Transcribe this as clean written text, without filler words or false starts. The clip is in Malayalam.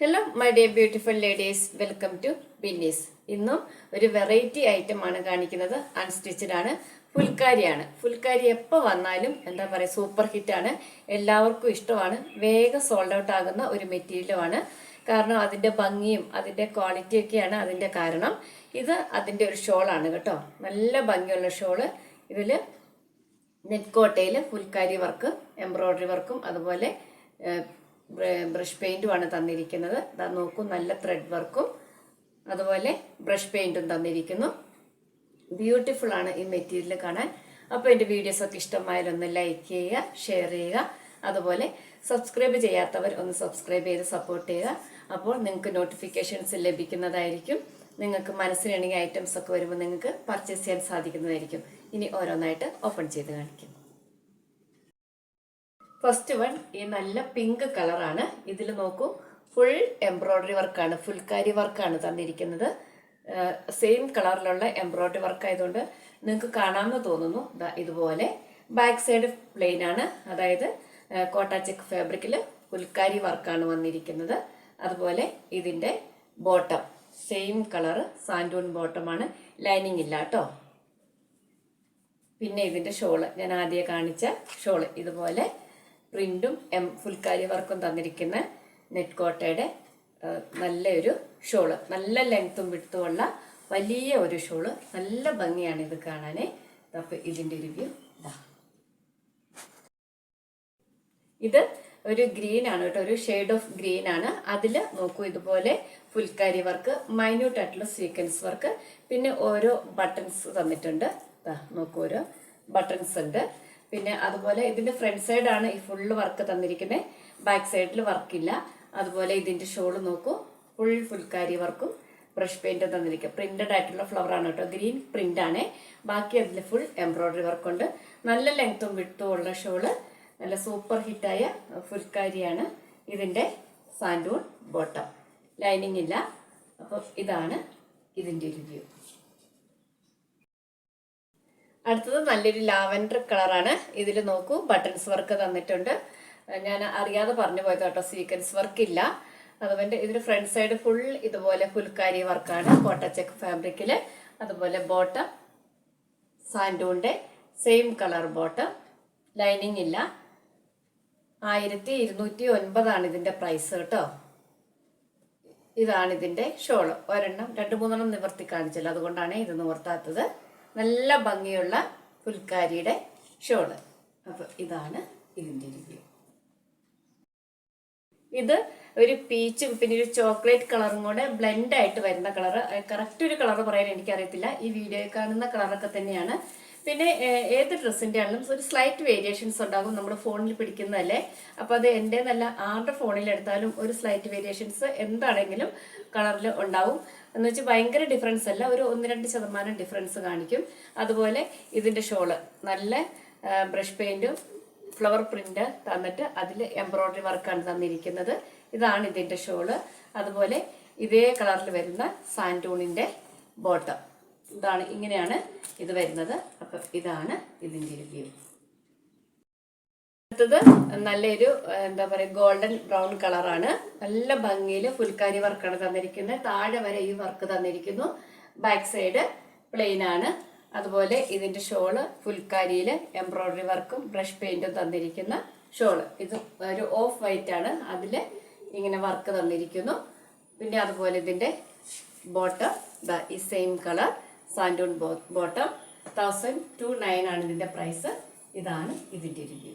Hello my dear beautiful ladies, welcome to Binnies. ഇന്നും ഒരു വെറൈറ്റി ഐറ്റം ആണ് കാണിക്കുന്നത്. അൺസ്റ്റിച്ചഡ് ആണ്, ഫുൾക്കാരിയാണ്. ഫുൾക്കാരി എപ്പോൾ വന്നാലും എന്താ പറയുക, സൂപ്പർ ഹിറ്റ് ആണ്, എല്ലാവർക്കും ഇഷ്ടമാണ്. വേഗം സോൾഡ് ഔട്ട് ആകുന്ന ഒരു മെറ്റീരിയലുമാണ്. കാരണം അതിൻ്റെ ഭംഗിയും അതിൻ്റെ ക്വാളിറ്റിയൊക്കെയാണ് അതിൻ്റെ കാരണം. ഇത് അതിൻ്റെ ഒരു ഷോളാണ് കേട്ടോ, നല്ല ഭംഗിയുള്ള ഷോള്. ഇതിൽ നെറ്റ് കോട്ടയിൽ ഫുൾക്കാരി വർക്ക്, എംബ്രോയ്ഡറി വർക്കും അതുപോലെ ബ്രഷ് പെയിൻറ്റുമാണ് തന്നിരിക്കുന്നത്. ഇതാ നോക്കൂ, നല്ല ത്രെഡ് വർക്കും അതുപോലെ ബ്രഷ് പെയിൻറ്റും തന്നിരിക്കുന്നു. ബ്യൂട്ടിഫുൾ ആണ് ഈ മെറ്റീരിയൽ കാണാൻ. അപ്പോൾ എൻ്റെ വീഡിയോസൊക്കെ ഇഷ്ടമായാലൊന്ന് ലൈക്ക് ചെയ്യുക, ഷെയർ ചെയ്യുക, അതുപോലെ സബ്സ്ക്രൈബ് ചെയ്യാത്തവർ ഒന്ന് സബ്സ്ക്രൈബ് ചെയ്ത് സപ്പോർട്ട് ചെയ്യുക. അപ്പോൾ നിങ്ങൾക്ക് നോട്ടിഫിക്കേഷൻസ് ലഭിക്കുന്നതായിരിക്കും. നിങ്ങൾക്ക് മനസ്സിനിണങ്ങിയ ഐറ്റംസ് ഒക്കെ വരുമ്പോൾ നിങ്ങൾക്ക് പർച്ചേസ് ചെയ്യാൻ സാധിക്കുന്നതായിരിക്കും. ഇനി ഓരോന്നായിട്ട് ഓപ്പൺ ചെയ്ത് കാണിക്കും. ഫസ്റ്റ് വൺ ഈ നല്ല പിങ്ക് കളറാണ്. ഇതിൽ നോക്കൂ, ഫുൾ എംബ്രോയ്ഡറി വർക്കാണ്, ഫുൾക്കാരി വർക്കാണ് തന്നിരിക്കുന്നത്. സെയിം കളറിലുള്ള എംബ്രോയ്ഡറി വർക്ക് ആയതുകൊണ്ട് നിങ്ങൾക്ക് കാണാമെന്ന് തോന്നുന്നു. ഇതുപോലെ ബാക്ക് സൈഡ് പ്ലെയിൻ ആണ്, അതായത് കോട്ട ചെക്ക് ഫാബ്രിക്കിൽ ഫുൾക്കാരി വർക്കാണ് വന്നിരിക്കുന്നത്. അതുപോലെ ഇതിൻ്റെ ബോട്ടം സെയിം കളറ് സാൻഡൂൺ ബോട്ടമാണ്, ലൈനിങ് ഇല്ല കേട്ടോ. പിന്നെ ഇതിൻ്റെ ഷോള് ഞാൻ ആദ്യം കാണിച്ച ഷോള് ഇതുപോലെ പ്രിന്റും ഫുൾക്കാരി വർക്കും തന്നിരിക്കുന്ന നെറ്റ് കോട്ടയുടെ നല്ലൊരു ഷോള്, നല്ല ലെങ്ത്തും വിട്ടുമുള്ള വലിയ ഒരു ഷോള്. നല്ല ഭംഗിയാണ് ഇത് കാണാൻ. അപ്പോൾ ഇതിൻ്റെ റിവ്യൂ ഇത് ഒരു ഗ്രീൻ ആണ് കേട്ടോ, ഒരു ഷെയ്ഡ് ഓഫ് ഗ്രീൻ ആണ്. അതിൽ നോക്കൂ, ഇതുപോലെ ഫുൾക്കാരി വർക്ക്, മൈന്യൂട്ട് ആയിട്ടുള്ള സീക്വൻസ് വർക്ക്, പിന്നെ ഓരോ ബട്ടൺസ് തന്നിട്ടുണ്ട്. നോക്കൂ, ഓരോ ബട്ടൺസ് ഉണ്ട്. പിന്നെ അതുപോലെ ഇതിൻ്റെ ഫ്രണ്ട് സൈഡാണ് ഈ ഫുള്ള് വർക്ക് തന്നിരിക്കുന്നത്, ബാക്ക് സൈഡിൽ വർക്കില്ല. അതുപോലെ ഇതിൻ്റെ ഷോള് നോക്കൂ, ഫുൾക്കാരി വർക്കും ബ്രഷ് പെയിൻറ്റും തന്നിരിക്കുക. പ്രിന്റഡ് ആയിട്ടുള്ള ഫ്ലവറാണ് കേട്ടോ, ഗ്രീൻ പ്രിന്റ് ആണ്. ബാക്കി അതിൽ ഫുൾ എംബ്രോയ്ഡറി വർക്കുണ്ട്. നല്ല ലെങ്ത്തും വിട്ടും ഉള്ള ഷോള്, നല്ല സൂപ്പർ ഹിറ്റായ ഫുൾക്കാരിയാണ്. ഇതിൻ്റെ സാൻഡൂൺ ബോട്ടം, ലൈനിങ് ഇല്ല. അപ്പോൾ ഇതാണ് ഇതിൻ്റെ റിവ്യൂ. അടുത്തത് നല്ലൊരു ലാവൻഡർ കളറാണ്. ഇതിൽ നോക്കൂ, ബട്ടൺസ് വർക്ക് തന്നിട്ടുണ്ട്. ഞാൻ അറിയാതെ പറഞ്ഞു പോയത് കേട്ടോ, സീക്വൻസ് വർക്ക് ഇല്ല. അതുപോലെ ഇതിന് ഫ്രണ്ട് സൈഡ് ഫുൾ ഇതുപോലെ ഫുൾക്കാരി വർക്കാണ്, കോട്ട ചെക്ക് ഫാബ്രിക്കിൽ. അതുപോലെ ബോട്ടം സാൻഡൂണിൻ്റെ സെയിം കളർ ബോട്ടം, ലൈനിങ് ഇല്ല. 1209 ഇതിൻ്റെ പ്രൈസ് കേട്ടോ. ഇതാണ് ഇതിൻ്റെ ഷോള്. ഒരെണ്ണം 2-3 നിവർത്തി കാണിച്ചല്ലോ, അതുകൊണ്ടാണ് ഇത് നിവർത്താത്തത്. നല്ല ഭംഗിയുള്ള ഫുൾക്കാരിയുടെ ഷോള്. അപ്പോൾ ഇതാണ് ഇതിൻ്റെ റിവ്യൂ. ഇത് ഒരു പീച്ചും പിന്നെ ഒരു ചോക്ലേറ്റ് കളറും കൂടെ ബ്ലെൻഡ് ആയിട്ട് വരുന്ന കളറ്. കറക്റ്റ് ഒരു കളർ പറയാൻ എനിക്കറിയത്തില്ല, ഈ വീഡിയോയിൽ കാണുന്ന കളറൊക്കെ തന്നെയാണ്. പിന്നെ ഏത് ഡ്രസ്സിൻ്റെ ആണെങ്കിലും ഒരു സ്ലൈറ്റ് വേരിയേഷൻസ് ഉണ്ടാകും, നമ്മൾ ഫോണിൽ പിടിക്കുന്നതല്ലേ. അപ്പോൾ അത് എൻ്റെ നല്ല ആരുടെ ഫോണിൽ എടുത്താലും ഒരു സ്ലൈറ്റ് വേരിയേഷൻസ് എന്താണെങ്കിലും കളറിൽ ഉണ്ടാവും. എന്ന് വെച്ചാൽ ഭയങ്കര ഡിഫറൻസ് അല്ല, ഒരു 1-2% ഡിഫറൻസ് കാണിക്കും. അതുപോലെ ഇതിൻ്റെ ഷോള് നല്ല ബ്രഷ് പെയിൻറ്റും ഫ്ലവർ പ്രിന്റ് തന്നിട്ട് അതിൽ എംബ്രോയ്ഡറി വർക്കാണ് തന്നിരിക്കുന്നത്. ഇതാണ് ഇതിൻ്റെ ഷോള്. അതുപോലെ ഇതേ കളറിൽ വരുന്ന സാൻഡൂണിൻ്റെ ബോട്ടം, ഇതാണ്, ഇങ്ങനെയാണ് ഇത് വരുന്നത്. അപ്പം ഇതാണ് ഇതിൻ്റെ റിവ്യൂ. അടുത്തത് നല്ലൊരു എന്താ പറയുക, ഗോൾഡൻ ബ്രൗൺ കളറാണ്. നല്ല ഭംഗിയിൽ ഫുൾക്കാരി വർക്കാണ് തന്നിരിക്കുന്നത്. താഴെ വരെ ഈ വർക്ക് തന്നിരിക്കുന്നു. ബാക്ക് സൈഡ് പ്ലെയിൻ ആണ്. അതുപോലെ ഇതിൻ്റെ ഷോള് ഫുൾക്കാരിയിൽ എംബ്രോയ്ഡറി വർക്കും ബ്രഷ് പെയിൻറ്റും തന്നിരിക്കുന്ന ഷോള്. ഇത് ഒരു ഓഫ് വൈറ്റ് ആണ്, അതിൽ ഇങ്ങനെ വർക്ക് തന്നിരിക്കുന്നു. പിന്നെ അതുപോലെ ഇതിൻ്റെ ബോട്ടം ഈ സെയിം കളർ സാൻഡൂൺ ബോട്ടം. 1029 ആണ് ഇതിൻ്റെ പ്രൈസ്. ഇതാണ് ഇതിൻ്റെ റിവ്യൂ.